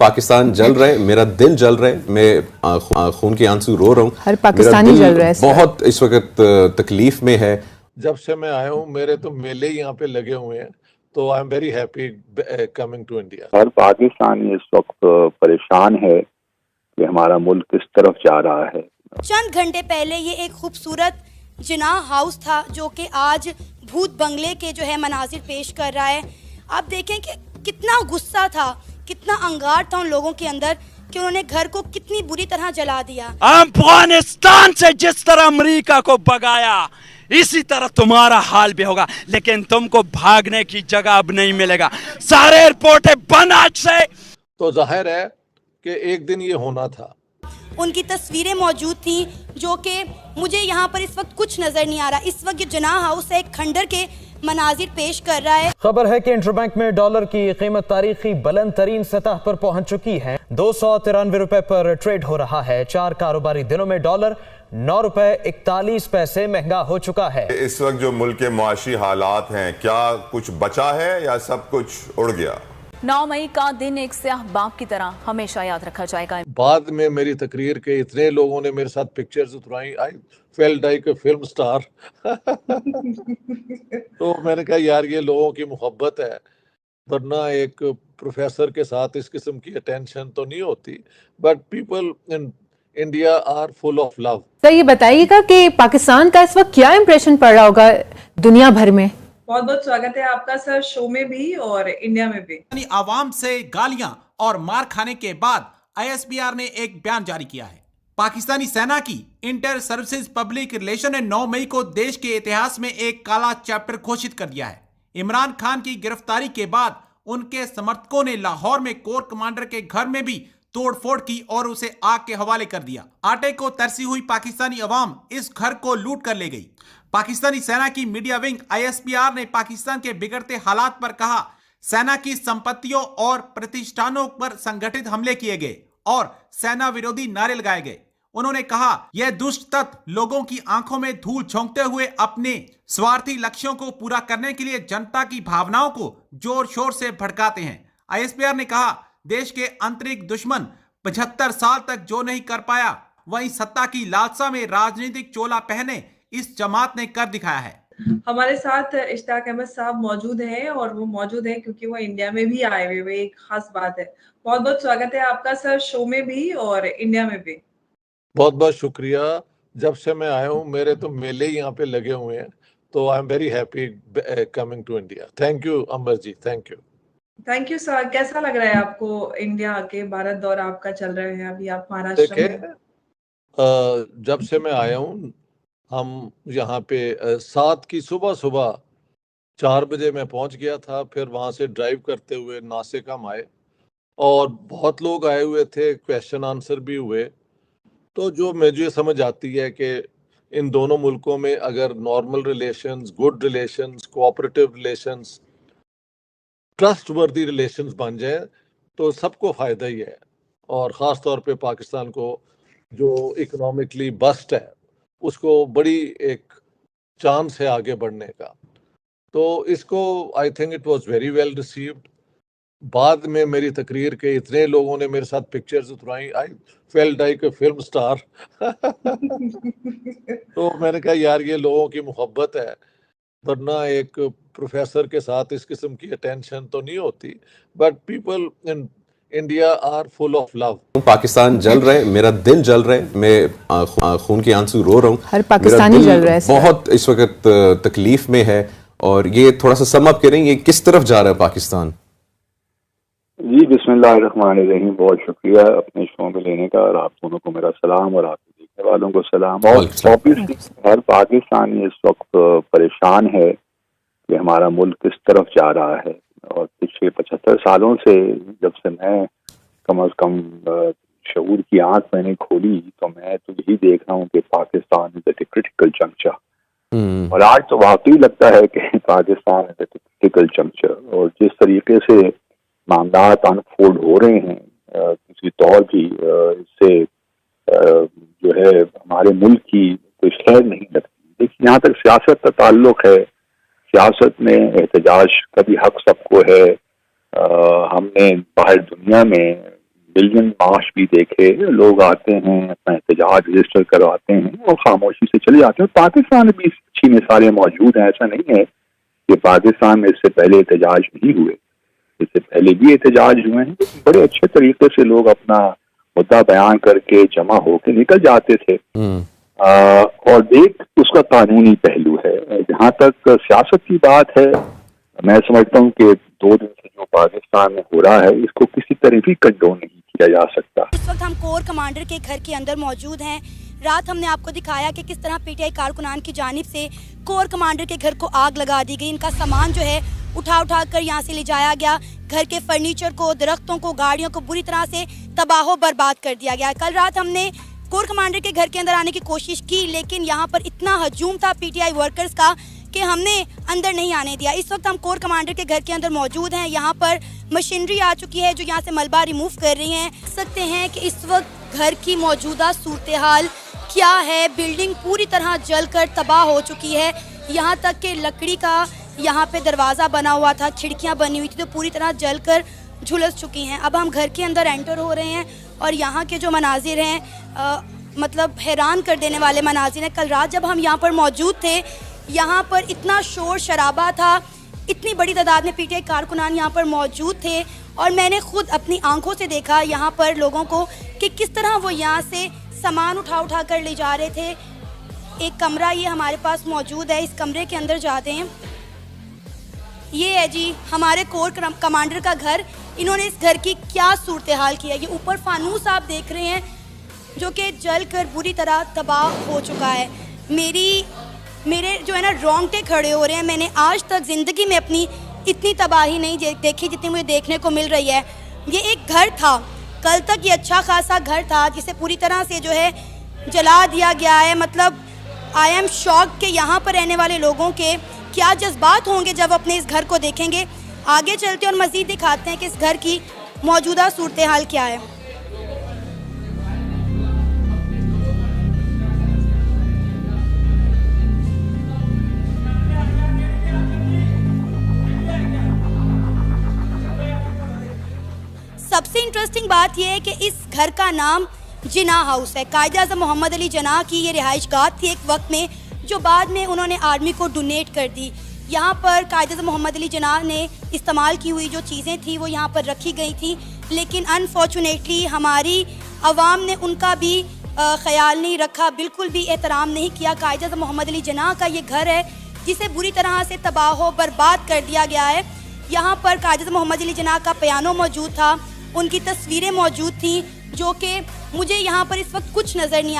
पाकिस्तान जल रहा है, मेरा दिल जल रहा है, मैं खून के आंसू रो रहा हूँ। हर पाकिस्तानी जल रहा है। बहुत इस वक्त तकलीफ में है। जब से मैं आया हूँ मेरे तो मेले ही यहाँ पे लगे हुए हैं, तो I am very happy coming to India. हर पाकिस्तानी इस वक्त परेशान है कि हमारा मुल्क किस तरफ जा रहा है। चंद घंटे पहले ये एक खूबसूरत जिनाह हाउस था जो कि आज भूत बंगले के जो है मनाजिर पेश कर रहा है। आप देखें कि कितना गुस्सा था, कितना अंगार था उन लोगों के अंदर कि उन्होंने घर को कितनी बुरी तरह जला दिया। अफगानिस्तान से जिस तरह अमेरिका को भगाया इसी तरह तुम्हारा हाल भी होगा, लेकिन तुमको भागने की जगह अब नहीं मिलेगा। सारे एयरपोर्ट बंद आज से। तो जाहिर है कि एक दिन ये होना था। उनकी तस्वीरें मौजूद थी जो कि मुझे यहाँ पर इस वक्त कुछ नजर नहीं आ रहा। इस वक्त ये जिनाह हाउस है, एक खंडर के मनाजिर पेश कर रहा है। खबर है कि इंटरबैंक में डॉलर की कीमत तारीखी बुलंद तरीन सतह पर पहुंच चुकी है। 293 रुपए पर ट्रेड हो रहा है। 4 कारोबारी दिनों में डॉलर 9 रुपए 41 पैसे महंगा हो चुका है। इस वक्त जो मुल्क के मुआशी हालात हैं, क्या कुछ बचा है या सब कुछ उड़ गया? 9 मई का दिन एक स्याह बाप की तरह हमेशा याद रखा जाएगा। बाद में मेरी तकरीर के इतने लोगों ने मेरे साथ पिक्चर्स उतरवाई, I felt like a film star. तो मैंने कहा यार ये लोगों की मोहब्बत है, वरना एक प्रोफेसर के साथ इस किस्म की अटेंशन तो नहीं होती। But people in India are full of love. तो ये बताइएगा कि पाकिस्तान का इस वक्त क्या इंप्रेशन पड़ रहा होगा दुनिया भर में। बहुत बहुत स्वागत है आपका सर, शो में भी और इंडिया में भी। आवाम से गालियां और मार खाने के बाद ISPR ने एक बयान जारी किया है। पाकिस्तानी सेना की इंटर सर्विसेज पब्लिक रिलेशन ने 9 मई को देश के इतिहास में एक काला चैप्टर घोषित कर दिया है। इमरान खान की गिरफ्तारी के बाद उनके समर्थकों ने लाहौर में कोर कमांडर के घर में भी तोड़फोड़ की और उसे आग के हवाले कर दिया। आटे को तरसी हुई पाकिस्तानी अवाम इस घर को लूट कर ले गई। पाकिस्तानी सेना की मीडिया विंग ISPR ने पाकिस्तान के बिगड़ते हालात पर कहा, सेना की संपत्तियों और प्रतिष्ठानों पर संगठित हमले किए गए और सेना विरोधी नारे लगाए गए। उन्होंने कहा यह दुष्ट तत्व लोगों की आंखों में धूल झोंकते हुए अपने स्वार्थी लक्ष्यों को पूरा करने के लिए जनता की भावनाओं को जोर शोर से भड़काते हैं। ISPR ने कहा देश के आंतरिक दुश्मन 75 साल तक जो नहीं कर पाया, वहीं सत्ता की लालसा में राजनीतिक चोला पहने इस जमात ने कर दिखाया है। हमारे साथ इश्ताक अहमद साहब मौजूद हैं और वो मौजूद हैं क्योंकि वो इंडिया में भी आए हुए, एक खास बात है। बहुत बहुत स्वागत है आपका सर, शो में भी और इंडिया में भी। बहुत बहुत शुक्रिया। जब से मैं आया हूँ मेरे तो मेले ही यहाँ पे लगे हुए हैं, तो I am very happy coming to India. Thank you Amar ji, thank you. Thank you sir. कैसा लग रहा है आपको इंडिया आके? भारत दौरा आपका चल रहा है, अभी आप महाराष्ट्र में। जब से मैं आया हूँ हम यहाँ पे 7 की सुबह 4 बजे मैं पहुँच गया था। फिर वहाँ से ड्राइव करते हुए नासिक हम आए और बहुत लोग आए हुए थे, क्वेश्चन आंसर भी हुए। तो जो मुझे समझ आती है कि इन दोनों मुल्कों में अगर normal relations, good relations, cooperative relations, trustworthy relations बन जाए तो सबको फ़ायदा ही है। और ख़ास तौर पे पाकिस्तान को जो इकोनॉमिकली बस्ट है उसको बड़ी एक चांस है आगे बढ़ने का। तो इसको I think it was very well received. बाद में मेरी तकरीर के इतने लोगों ने मेरे साथ पिक्चर्स उतरवाई, I felt like a film star. तो मैंने कहा यार ये लोगों की मोहब्बत है, वरना एक प्रोफेसर के साथ इस किस्म की अटेंशन तो नहीं होती। But people in India are full of love. Pakistan जल रहा है, मेरा दिल जल रहा है, मैं खून के आंसू रो रहा हूँ। हर पाकिस्तानी जल रहा है। बहुत इस वक्त तकलीफ में है। और ये थोड़ा सा सम अप करें, ये किस तरफ जा रहा है पाकिस्तान? जी बिस्मिल्लाहिर्रहमानिर्रहीम। बहुत शुक्रिया अपने शो में लेने का, और आप दोनों को मेरा सलाम और आपके देखने वालों को सलाम। और ऑब्वियसली हर पाकिस्तानी इस वक्त परेशान है कि हमारा मुल्क किस तरफ जा रहा है। और पिछले 75 सालों से जब से मैं कम अज कम शऊर की आंख मैंने खोली, तो मैं तो यही देख रहा हूँ कि Pakistan is at a critical juncture. और आज तो वाकई लगता है कि Pakistan is at a critical juncture. और जिस तरीके से मामलात अनफोल्ड हो रहे हैं किसी तौर भी, इससे जो है हमारे मुल्क की कोई खैर नहीं लगती। देखिए यहाँ तक सियासत का ताल्लुक है, सियासत में एहतजाज का भी हक सबको है। हमने बाहर दुनिया में बिलियन मार्च भी देखे, लोग आते हैं अपना एहतजाज रजिस्टर करवाते हैं और खामोशी से चले जाते हैं। पाकिस्तान में भी अच्छी मिसालें मौजूद हैं, ऐसा नहीं है कि पाकिस्तान में इससे पहले एहतजाज नहीं हुए, इससे पहले भी एहतजाज हुए हैं, बड़े अच्छे तरीके से लोग अपना मुद्दा बयान करके जमा होकर निकल जाते थे। और एक उसका कानूनी पहलू है। जहाँ तक सियासत की बात है, मैं समझता हूँ कि 2 दिन से जो पाकिस्तान में हो रहा है इसको किसी तरह भी कंडोन नहीं किया जा सकता। इस वक्त हम कोर कमांडर के घर के अंदर मौजूद हैं। रात हमने आपको दिखाया कि किस तरह पीटीआई कारकुनान की जानिब से कोर कमांडर के घर को आग लगा दी गई। इनका सामान जो है उठा कर यहाँ से ले जाया गया। घर के फर्नीचर को, दरख्तों को, गाड़ियों को बुरी तरह से तबाह बर्बाद कर दिया गया। कल रात हमने कोर कमांडर के घर के अंदर आने की कोशिश की, लेकिन यहाँ पर इतना हजूम था पीटीआई वर्कर्स का कि हमने अंदर नहीं आने दिया। इस वक्त हम कोर कमांडर के घर के अंदर मौजूद हैं। यहाँ पर मशीनरी आ चुकी है जो यहाँ से मलबा रिमूव कर रही हैं। देख सकते हैं कि इस वक्त घर की मौजूदा सूरत हाल क्या है। बिल्डिंग पूरी तरह जलकर तबाह हो चुकी है। यहाँ तक कि लकड़ी का यहाँ पे दरवाज़ा बना हुआ था, खिड़कियाँ बनी हुई थी, तो पूरी तरह जलकर झुलस चुकी हैं। अब हम घर के अंदर एंटर हो रहे हैं और यहाँ के जो मनाजिर हैं मतलब हैरान कर देने वाले मनाजिर हैं। कल रात जब हम यहाँ पर मौजूद थे, यहाँ पर इतना शोर शराबा था, इतनी बड़ी तादाद में पीटीआई कारकुनान यहाँ पर मौजूद थे और मैंने खुद अपनी आंखों से देखा यहाँ पर लोगों को कि किस तरह वो यहाँ से सामान उठा कर ले जा रहे थे। एक कमरा ये हमारे पास मौजूद है, इस कमरे के अंदर जाते हैं। ये है जी हमारे कोर कमांडर का घर। इन्होंने इस घर की क्या सूरत हाल की है। ये ऊपर फानूस आप देख रहे हैं जो कि जल कर बुरी तरह तबाह हो चुका है। मेरे जो है ना रोंगटे खड़े हो रहे हैं। मैंने आज तक ज़िंदगी में अपनी इतनी तबाही नहीं देखी जितनी मुझे देखने को मिल रही है। ये एक घर था, कल तक ये अच्छा खासा घर था जिसे पूरी तरह से जो है जला दिया गया है। मतलब आई एम शॉक कि यहाँ पर रहने वाले लोगों के क्या जज्बात होंगे जब अपने इस घर को देखेंगे। आगे चलते और मज़ीद दिखाते हैं कि इस घर की मौजूदा सूरत हाल क्या है। सबसे इंटरेस्टिंग बात यह है कि इस घर का नाम जिना हाउस है। कायद-ए-आज़म मोहम्मद अली जिन्ना की ये रिहाइशगाह थी एक वक्त में, जो बाद में उन्होंने आर्मी को डोनेट कर दी। यहाँ पर कायद-ए-आज़म मोहम्मद अली जिन्ना ने इस्तेमाल की हुई जो चीज़ें थी वो यहाँ पर रखी गई थी, लेकिन अनफॉर्चुनेटली हमारी आवाम ने उनका भी ख्याल नहीं रखा, बिल्कुल भी एहतराम नहीं किया। कायद-ए-आज़म मोहम्मद अली जिन्ना का ये घर है जिसे बुरी तरह से तबाह बर्बाद कर दिया गया है। यहाँ पर कायद-ए-आज़म मोहम्मद अली जिन्ना का पियानो मौजूद था, उनकी तस्वीरें मौजूद थी, जो कि मुझे यहाँ पर इस वक्त कुछ नज़र नहीं